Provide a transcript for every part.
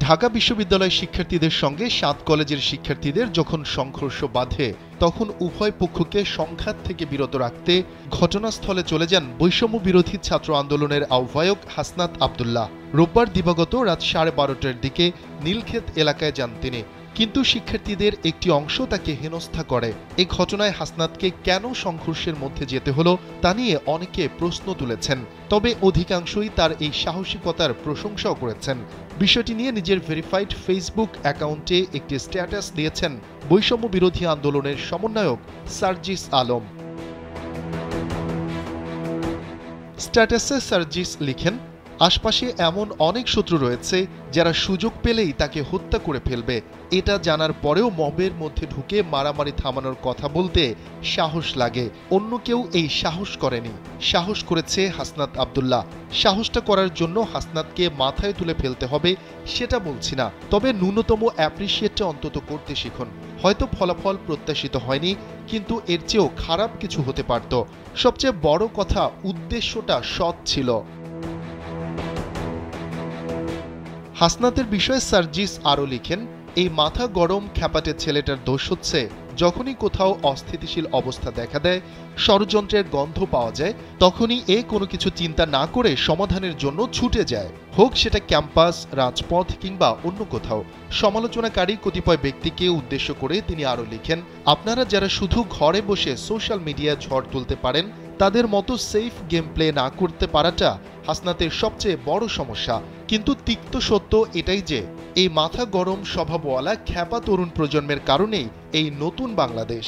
ঢাকা বিশ্ববিদ্যালয়ের শিক্ষার্থীদের সঙ্গে ৭ কলেজের শিক্ষার্থীদের যখন সংঘর্ষ বাধে তখন উভয় পক্ষকে সংঘাত থেকে বিরত রাখতে ঘটনাস্থলে চলে যান বৈষম্য বিরোধী ছাত্র আন্দোলনের আহ্বায়ক হাসনাত আব্দুল্লাহ। রোববার দিবাগত রাত 12:30টার দিকে নীলক্ষেত এলাকায় যান তিনি, কিন্তু শিক্ষার্থীদের একটি অংশ তাকে হেনস্থা করে। এই ঘটনায় হাসনাতকে কেন সংঘর্ষের মধ্যে যেতে হলো তা নিয়ে অনেকে প্রশ্ন তুলেছেন, তবে অধিকাংশই তার এই সাহসিকতার প্রশংসাও করেছেন। বিষয়টি নিয়ে নিজের ভেরিফাইড ফেসবুক অ্যাকাউন্টে একটি স্ট্যাটাস দিয়েছেন বৈষম্য বিরোধী আন্দোলনের সমন্বয়ক সার্জিস আলম। স্ট্যাটাসে সার্জিস লিখেন, আশপাশে এমন অনেক শত্রু রয়েছে যারা সুযোগ পেলেই তাকে হত্যা করে ফেলবে। এটা জানার পরেও মবের মধ্যে ঢুকে মারামারি থামানোর কথা বলতে সাহস লাগে। অন্য কেউ এই সাহস করেনি, সাহস করেছে হাসনাত আব্দুল্লাহ। সাহসটা করার জন্য হাসনাতকে মাথায় তুলে ফেলতে হবে সেটা বলছি না, তবে ন্যূনতম অ্যাপ্রিসিয়েটটা অন্তত করতে শিখুন। হয়তো ফলাফল প্রত্যাশিত হয়নি, কিন্তু এর চেয়েও খারাপ কিছু হতে পারত। সবচেয়ে বড় কথা, উদ্দেশ্যটা সৎ ছিল। হাসনাতের বিষয়ে সার্জিস আরও লিখেন, এই মাথা গরম খ্যাপাটে ছেলেটার দোষ হচ্ছে যখনই কোথাও অস্থিতিশীল অবস্থা দেখা দেয়, ষড়যন্ত্রের গন্ধ পাওয়া যায়, তখনই কোনো কিছু চিন্তা না করে সমাধানের জন্য ছুটে যায়, হোক সেটা ক্যাম্পাস, রাজপথ কিংবা অন্য কোথাও। সমালোচনাকারী কতিপয় ব্যক্তিকে উদ্দেশ্য করে তিনি আরও লিখেন, আপনারা যারা শুধু ঘরে বসে সোশ্যাল মিডিয়া ঝড় তুলতে পারেন, তাদের মতো সেফ গেম প্লে না করতে পারাটা হাসনাতের সবচেয়ে বড় সমস্যা। কিন্তু তিক্ত সত্য এটাই যে এই মাথা গরম স্বভাবওয়ালা খ্যাপা তরুণ প্রজন্মের কারণেই এই নতুন বাংলাদেশ।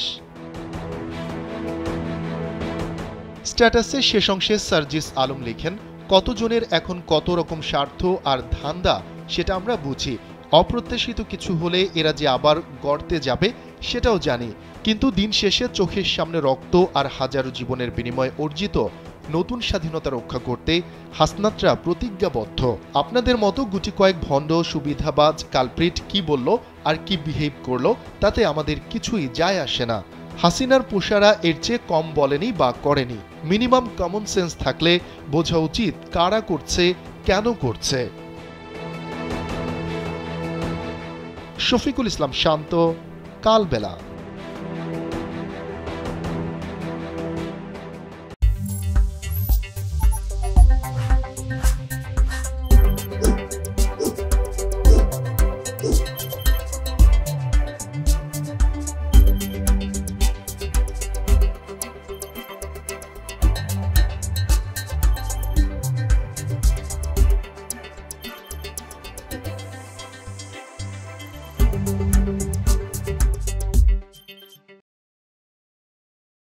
স্ট্যাটাসে শেষ অংশে সার্জিস আলম লিখেন, কতজনের এখন কত রকম স্বার্থ আর ধান্দা সেটা আমরা বুঝি। অপ্রত্যাশিত কিছু হলে এরা যে আবার গর্তে যাবে সেটাও জানি, কিন্তু দিন শেষে চোখের সামনে রক্ত আর হাজারো জীবনের বিনিময়ে অর্জিত নতুন স্বাধীনতা রক্ষা করতে হাসনাতরা প্রতিজ্ঞাবদ্ধ। আপনাদের মতো গুটি কয়েক ভণ্ড সুবিধাবাজ কালপ্রিট কি বলল আর কি বিহেভ করলো তাতে আমাদের কিছুই যায় আসে না। হাসিনার পোষারা এর চেয়ে কম বলেনি বা করেনি। মিনিমাম কমন সেন্স থাকলে বোঝা উচিত কারা করছে, কেন করছে। শফিকুল ইসলাম শান্ত, কালবেলা।